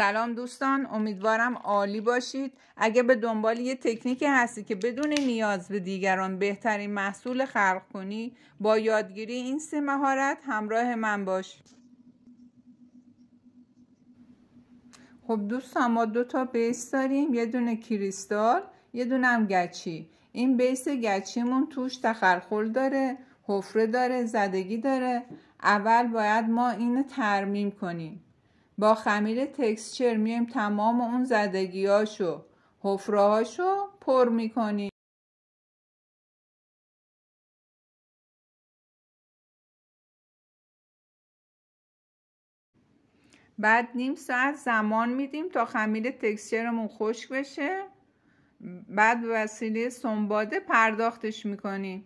سلام دوستان، امیدوارم عالی باشید. اگه به دنبال یه تکنیکی هستی که بدون نیاز به دیگران بهترین محصول خلق کنی، با یادگیری این 3 مهارت همراه من باش. خب دوستان، ما 2 تا بیس داریم، یه دونه کریستال، یه دونه هم گچی. این بیس گچیمون توش تخلخل داره، حفره داره، زدگی داره. اول باید ما اینو ترمیم کنیم. با خمیر تکسچر میایم تمام اون زدگیاشو، حفرهاشو پر میکنیم. بعد نیم ساعت زمان میدیم تا خمیر تکسچرمون خشک بشه. بعد به وسیله سنباده پرداختش میکنیم.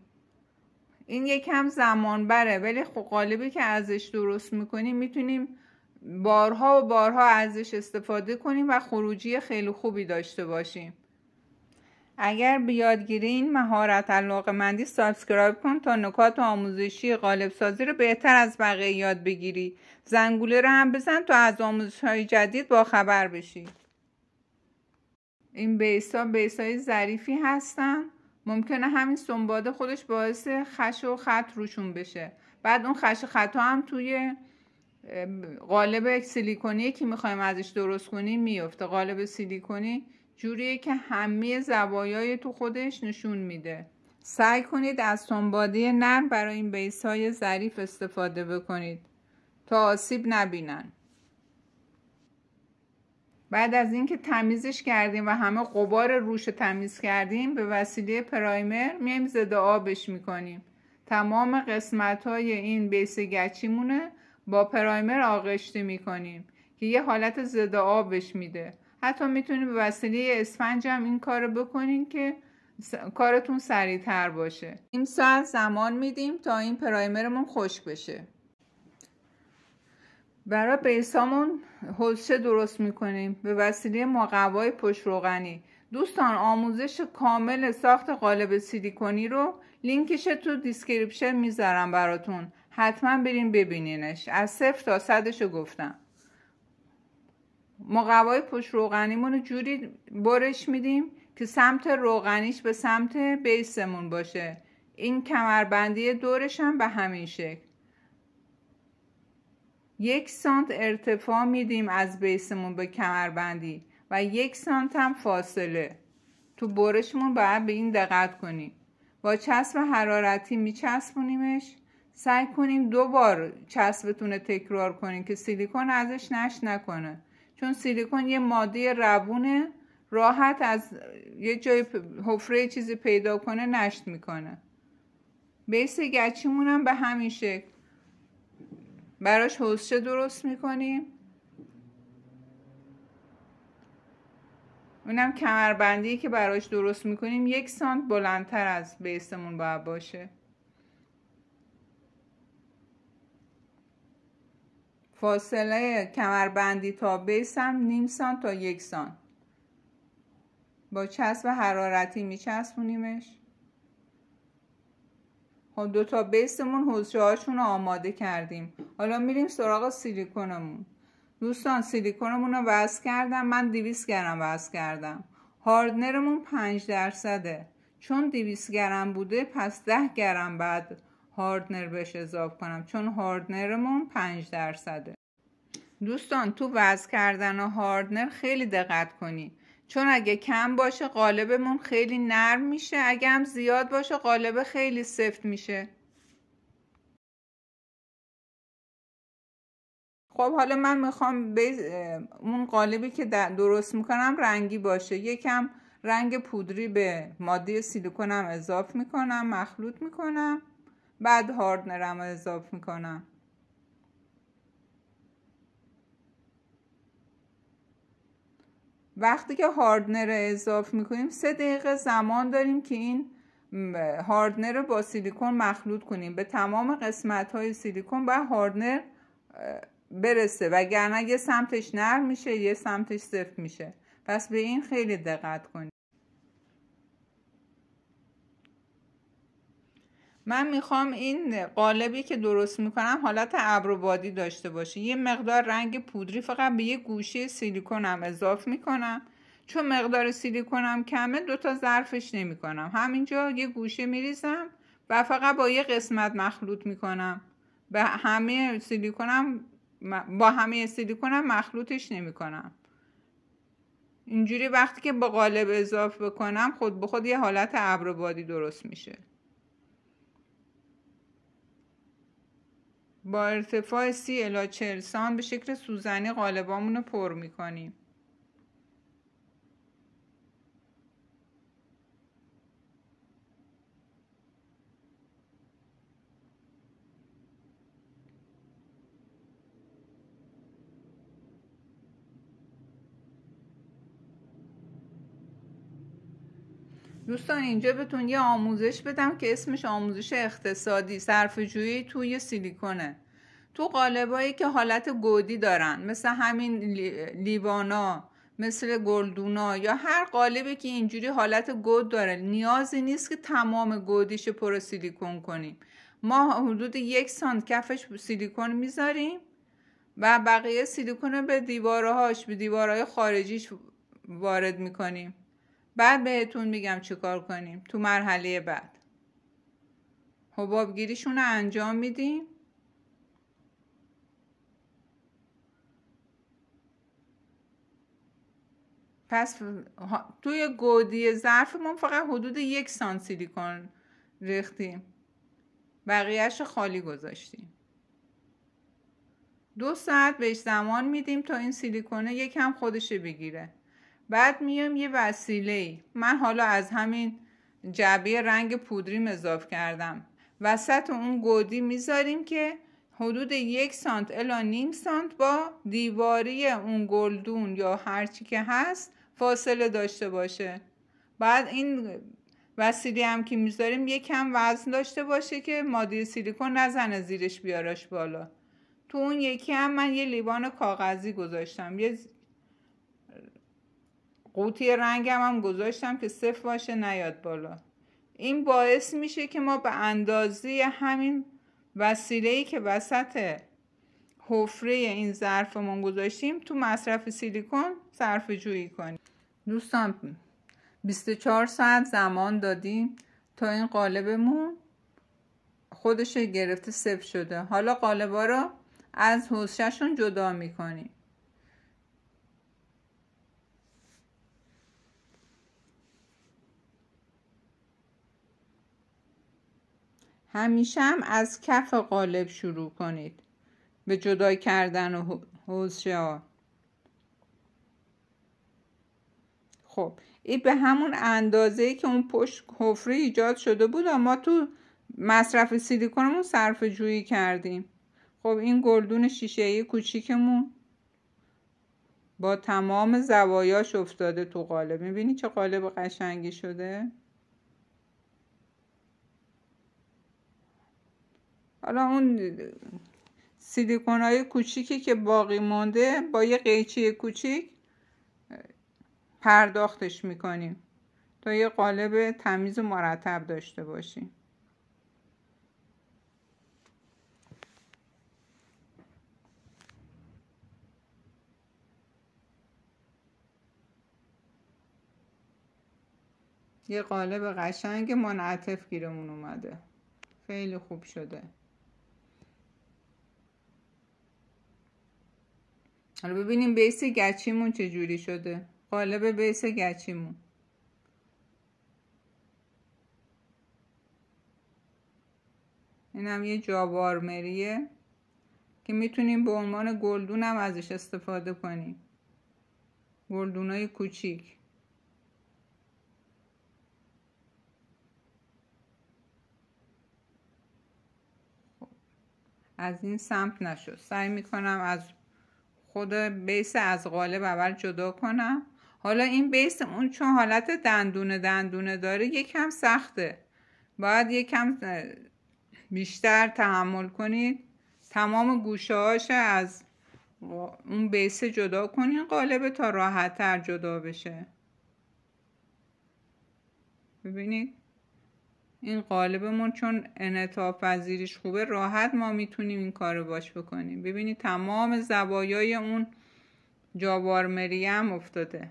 این یکم زمان بره، ولی خب قالبی که ازش درست میکنیم میتونیم بارها و بارها ازش استفاده کنیم و خروجی خیلی خوبی داشته باشیم. اگر به یادگیری این مهارت علاقه‌مندی، سابسکرایب کن تا نکات آموزشی قالب سازی رو بهتر از بقیه یاد بگیری. زنگوله رو هم بزن تا از آموزش‌های جدید با خبر بشی. این بیس‌های ظریفی هستن. ممکنه همین سنباده خودش باعث خش و خط روشون بشه. بعد اون خش و خطا هم توی قالب سیلیکونی که میخوایم ازش درست کنیم میفته. قالب سیلیکونی جوریه که همه زوایای تو خودش نشون میده. سعی کنید از سنباده نرم برای این بیس‌های ظریف استفاده بکنید تا آسیب نبینن. بعد از اینکه تمیزش کردیم و همه غبار روش تمیز کردیم، به وسیله پرایمر میایم ضد آبش میکنیم. تمام قسمت‌های این بیس گچیمونه با پرایمر آغشته میکنیم که یه حالت ضد آبش میده. حتی میتونید به وسیله اسفنج هم این کارو بکنین که کارتون سریعتر باشه. نیم ساعت زمان میدیم تا این پرایمرمون خشک بشه. برای بیسامون حوضچه درست میکنیم به وسیله مقوای پشت روغنی. دوستان، آموزش کامل ساخت قالب سیلیکونی رو لینکش تو دیسکریپشن میذارم براتون، حتما بریم ببینینش. از 0 تا 100 رو گفتم. مقوای پشت روغنیمون رو جوری برش میدیم که سمت روغنیش به سمت بیسمون باشه. این کمربندی دورش هم به همین شکل. 1 سانت ارتفاع میدیم از بیسمون به کمربندی و 1 سانت هم فاصله. تو برشمون باید به این دقت کنیم. با چسب حرارتی میچسبونیمش. سعی کنیم 2 بار چسبتون رو تکرار کنیم که سیلیکون ازش نشت نکنه، چون سیلیکون یه ماده روونه، راحت از یه جای حفره چیزی پیدا کنه نشت میکنه. بیس گچیمون هم به همین شکل براش حوضچه درست میکنیم. اونم کمربندی که براش درست میکنیم 1 سانت بلندتر از بیسمون باید باشه. فاصله کمربندی تا بیس هم نیم سانت تا 1 سانت. با چسب حرارتی میچسبونیمش. خب 2 تا بیسمون حوضچه هاشون رو آماده کردیم. حالا میریم سراغ سیلیکونمون. دوستان، سیلیکونمون رو وصل کردم. من 200 گرم وصل کردم. هاردنرمون 5%. چون 200 گرم بوده پس 10 گرم بعد هاردنر بهش اضافه کنم، چون هاردنرمون 5%. دوستان، تو وصل کردن هاردنر خیلی دقت کنید، چون اگه کم باشه قالبمون خیلی نرم میشه، اگه هم زیاد باشه قالب خیلی سفت میشه. خب حالا من میخوام اون قالبی که درست میکنم رنگی باشه. یکم رنگ پودری به ماده سیلیکونم اضافه میکنم، مخلوط میکنم، بعد هاردنرم اضافه میکنم. وقتی که هاردنر رو اضافه میکنیم 3 دقیقه زمان داریم که این هاردنر رو با سیلیکون مخلوط کنیم. به تمام قسمت های سیلیکون باید هاردنر برسه، وگرنه یه سمتش نرم میشه یه سمتش سفت میشه. پس به این خیلی دقت کنید. من میخوام این قالبی که درست میکنم حالت ابروبادی داشته باشه. یه مقدار رنگ پودری فقط به یه گوشه سیلیکونم اضافه میکنم. چون مقدار سیلیکونم کمه 2 تا ظرفش نمیکنم، همینجا یه گوشه میریزم و فقط با یه قسمت مخلوط میکنم. با همه سیلیکونم مخلوطش نمیکنم. اینجوری وقتی که با قالب اضافه بکنم خود به خود یه حالت ابروبادی درست میشه. با ارتفاع 30 الی 40 سانت به شکل سوزنی قالبامون رو پر میکنیم. دوستان اینجا بهتون یه آموزش بدم که اسمش آموزش اقتصادی صرفه‌جویی توی سیلیکونه. تو قالبایی که حالت گودی دارن مثل همین لیوانا، مثل گلدونا یا هر قالبی که اینجوری حالت گود داره، نیازی نیست که تمام گودیش پر سیلیکون کنیم. ما حدود 1 سانت کفش سیلیکون میذاریم و بقیه سیلیکون به دیوارهاش، به دیوارهای خارجیش وارد میکنیم. بعد بهتون میگم چه کار کنیم تو مرحله بعد. حبابگیریشون رو انجام میدیم. پس توی گودی ظرفمون فقط حدود 1 سانت سیلیکون ریختیم، بقیهش خالی گذاشتیم. 2 ساعت بهش زمان میدیم تا این سیلیکونه یکم خودش بگیره. بعد میام یه وسیله‌ای، من حالا از همین جعبه رنگ پودریم اضافه کردم، وسط اون گودی میذاریم که حدود 1 سانت الی نیم سانت با دیواری اون گلدون یا هرچی که هست فاصله داشته باشه. بعد این وسیله هم که میذاریم یکم وزن داشته باشه که ماده سیلیکون نزنه زیرش بیاراش بالا. تو اون یکی هم من یه لیوان کاغذی گذاشتم، یه قوطی رنگم هم گذاشتم که صفر باشه نیاد بالا. این باعث میشه که ما به اندازه همین وسیله‌ای که وسط حفره این ظرفمون گذاشتیم تو مصرف سیلیکون صرفه جویی کنیم. دوستان 24 ساعت زمان دادیم تا این قالبمون خودش گرفته صفر شده. حالا قالبا رو از حوضشون جدا میکنیم. همیشه هم از کف قالب شروع کنید به جدا کردن حوضشه ها. خب این به همون اندازه‌ای که اون پشت حفره ایجاد شده بود ما تو مصرف سیلیکونمون صرفه جویی کردیم. خب این گلدون شیشه‌ای کوچیکمون با تمام زوایاش افتاده تو قالب. میبینی چه قالب قشنگی شده؟ حالا اون سیلیکون‌های کوچیکی که باقی مونده با یه قیچی کوچیک پرداختش میکنیم تا یه قالب تمیز و مرتب داشته باشیم. یه قالب قشنگ منعطف گیرمون اومده، خیلی خوب شده. حالا ببینیم بیس گچیمون چجوری شده. قالب بیس گچیمون اینم یه جاوارمریه که میتونیم به عنوان گلدون هم ازش استفاده کنیم، گلدونای کوچیک. از این سمت نشد، سعی میکنم از خود بیس از قالب اول جدا کنم. حالا این بیس اون چون حالت دندونه داره یکم سخته، باید یکم بیشتر تحمل کنید، تمام گوشه هاش از اون بیس جدا کنین قالب تا راحت تر جدا بشه. ببینید این قالبمون چون انعطاف پذیریش خوبه راحت ما میتونیم این کارو باش بکنیم. ببینید تمام زوایای اون جاوار مریم افتاده.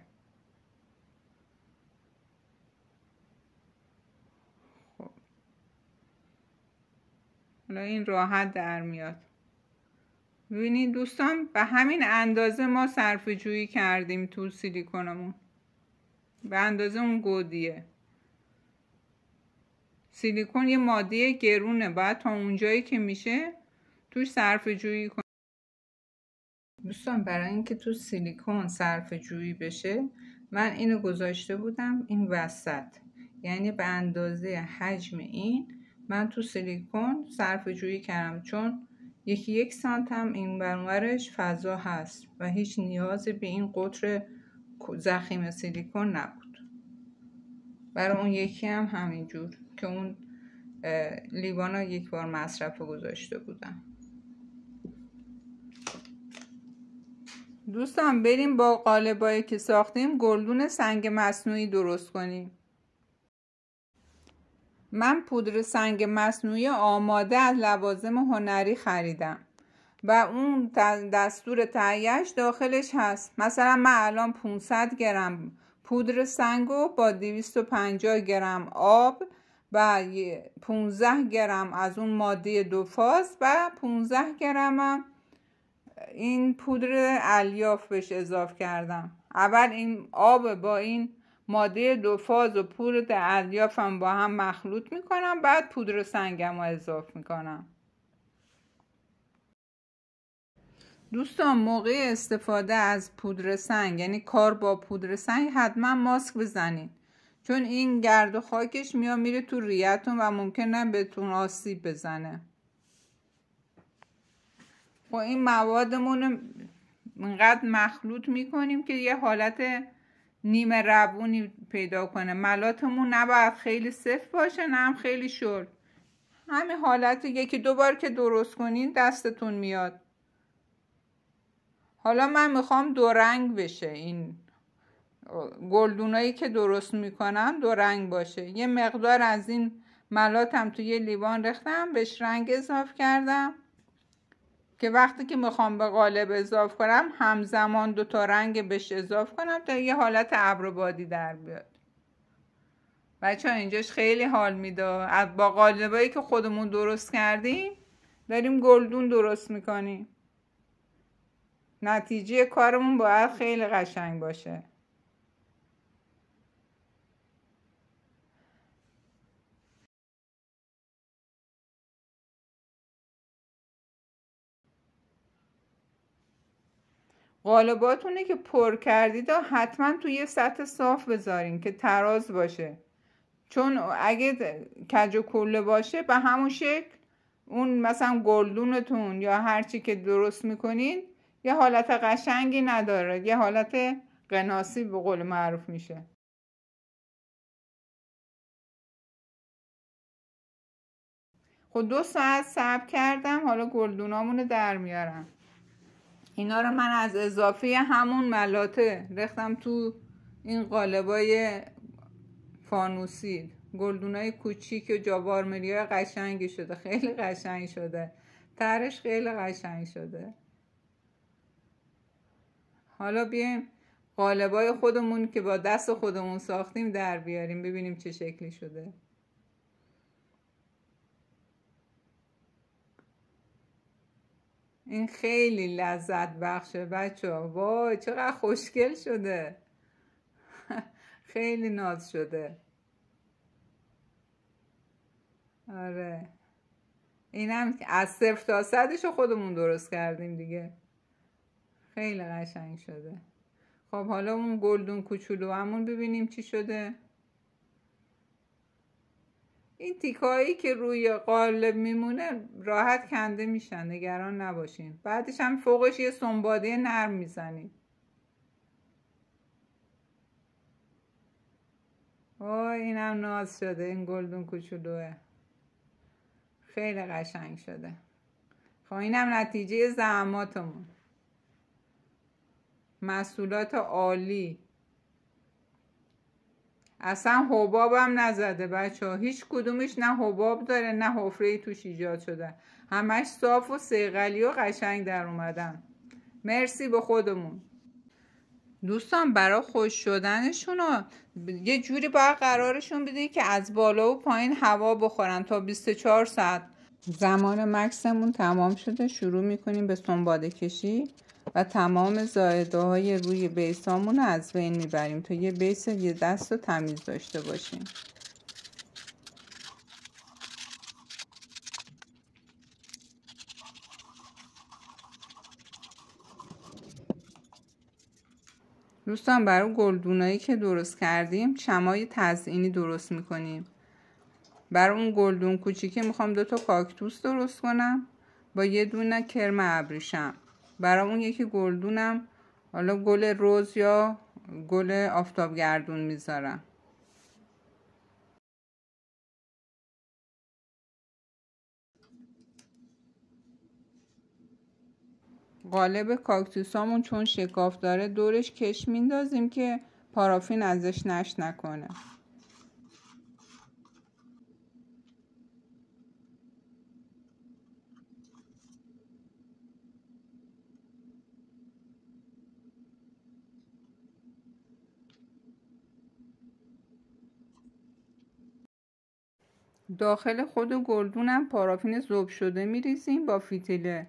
خب حالا این راحت در میاد. ببینید دوستان به همین اندازه ما صرفه جویی کردیم تو سیلیکونمون، به اندازه اون گودیه. سیلیکون یه ماده گرونه، باید تا اونجایی که میشه توش صرفه جویی کنیم. دوستان برای اینکه تو سیلیکون صرفه جویی بشه من اینو گذاشته بودم این وسط، یعنی به اندازه حجم این من تو سیلیکون صرفه جویی کردم، چون یکی 1 سانتم این برونورش فضا هست و هیچ نیازی به این قطر ضخیم سیلیکون نبود. برای اون یکی هم همینجور که اون لیوانو 1 بار مصرف گذاشته بودم. دوستان بریم با قالبایی که ساختیم گلدون سنگ مصنوعی درست کنیم. من پودر سنگ مصنوعی آماده از لوازم هنری خریدم و اون دستور تهیه‌اش داخلش هست. مثلا من الان 500 گرم پودر سنگو با 250 گرم آب و 15 گرم از اون ماده 2 فاز و 15 گرم این پودر الیاف بهش اضافه کردم. اول این آب با این ماده 2 فاز و پودر الیافم با هم مخلوط میکنم، بعد پودر سنگم رو اضافه میکنم. دوستان موقع استفاده از پودر سنگ، یعنی کار با پودر سنگ، حتما ماسک بزنین، چون این گرد و خاکش میره تو ریتون و ممکنه بهتون آسیب بزنه. خب این موادمون اینقدر مخلوط میکنیم که یه حالت نیمه روونی پیدا کنه. ملاتمون نباید خیلی سفت باشه نه هم خیلی شل. همین حالت 1-2 بار که درست کنین دستتون میاد. حالا من میخوام 2 رنگ بشه، این گلدونایی که درست میکنم 2 رنگ باشه. یه مقدار از این ملاتم توی یه لیوان ریختم، بهش رنگ اضافه کردم که وقتی که میخوام به قالب اضافه کنم همزمان 2 تا رنگ بهش اضافه کنم تا یه حالت ابر بادی در بیاد. بچه ها اینجاش خیلی حال میده. با قالبایی که خودمون درست کردیم داریم گلدون درست میکنیم. نتیجه کارمون باید خیلی قشنگ باشه. قالباتونه که پر کردید حتما توی یه سطح صاف بذارین که تراز باشه، چون اگه کج و کوله باشه به همون شکل اون مثلا گلدونتون یا هرچی که درست میکنین یه حالت قشنگی نداره، یه حالت قناسی به قول معروف میشه. خب 2 ساعت صبر کردم، حالا گلدونامونو در میارم. اینا رو من از اضافه همون ملاته ریختم تو این قالبای فانوسی. گلدونای کوچیک و جاوار مریای قشنگی شده، خیلی قشنگ شده، طرش خیلی قشنگ شده. حالا بیایم قالبای خودمون که با دست خودمون ساختیم در بیاریم ببینیم چه شکلی شده. این خیلی لذت بخشه بچه ها. وای چقدر خوشگل شده. خیلی ناز شده. آره اینم از 0 تا 100 خودمون درست کردیم دیگه. خیلی قشنگ شده. خب حالا اون گلدون کوچولو همون ببینیم چی شده. این تیکایی که روی قالب میمونه راحت کنده میشن، نگران نباشین. بعدش هم فوقش یه سنباده نرم میزنیم. وای اینم ناز شده. این گلدون کوچولوه خیلی قشنگ شده. خب اینم نتیجه زحماتمون. محصولات عالی. اصلا حبابم نزده بچه ها، هیچ کدومش نه حباب داره نه حفره‌ای توش ایجاد شده، همش صاف و صیقلی و قشنگ در اومدن. مرسی به خودمون. دوستان برای خوش شدنشون یه جوری باید قرارشون بدین که از بالا و پایین هوا بخورن تا 24 ساعت. زمان مکسمون تمام شده، شروع میکنیم به سنباده کشی و تمام زائده های روی بیسامون رو از بین میبریم تا یه بیس یه دست رو تمیز داشته باشیم. دوستان برای گلدونایی که درست کردیم چمای تزیینی درست میکنیم. برای اون گلدون کوچیکی میخوام 2 تا کاکتوس درست کنم با یه دونه کرم ابریشم. برای اون یکی گلدونم حالا گل رز یا گل آفتابگردون میذارم. قالب کاکتوسامون چون شکاف داره دورش کش میندازیم که پارافین ازش نش نکنه. داخل خود گلدونم پارافین ذوب شده میریزیم با فیتیله،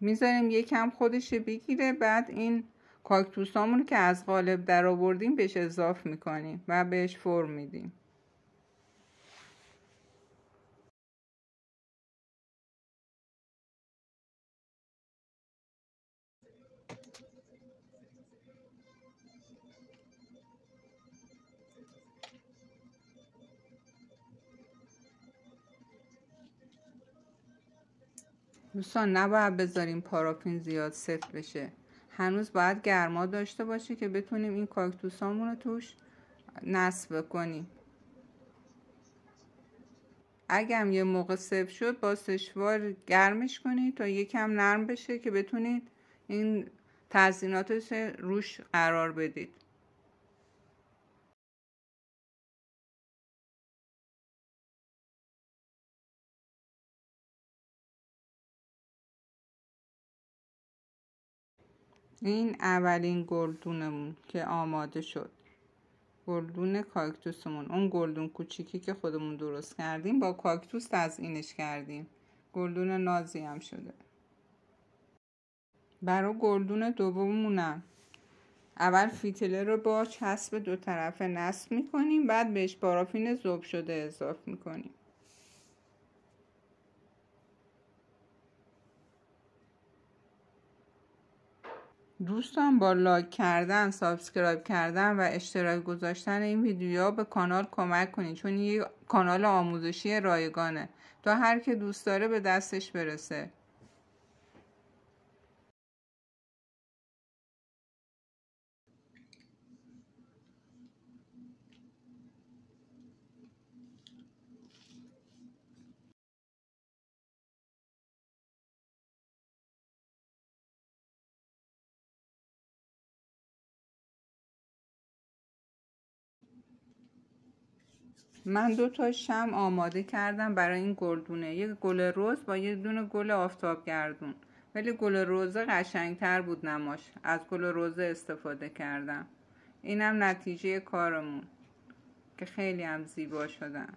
میذاریم یکم خودش بگیره. بعد این کاکتوسامون که از قالب در آوردیم بهش اضافه میکنیم و بهش فرم میدیم. دوستان نباید بذاریم پارافین زیاد سفت بشه، هنوز باید گرما داشته باشه که بتونیم این کاکتوسامون رو توش نصب کنیم. اگه یه موقع سفت شد با سشوار گرمش کنید تا یکم نرم بشه که بتونید این تزییناتش روش قرار بدید. این اولین گلدونمون که آماده شد، گلدون کاکتوسمون. اون گلدون کوچیکی که خودمون درست کردیم با کاکتوس تزیینش کردیم، گلدون نازی هم شده. برای گلدون دوممونم اول فیتله رو با چسب 2 طرفه نصب میکنیم، بعد بهش پارافین ذوب شده اضافه میکنیم. دوستان با لایک کردن، سابسکرایب کردن و اشتراک گذاشتن این ویدیوها به کانال کمک کنید، چون یه کانال آموزشی رایگانه تا هر که دوست داره به دستش برسه. من 2 تا شمع آماده کردم برای این گلدونه، یک گل رز با یه دونه گل آفتابگردون، ولی گل رز قشنگتر بود نماش، از گل رز استفاده کردم. اینم نتیجه کارمون که خیلی هم زیبا شدن.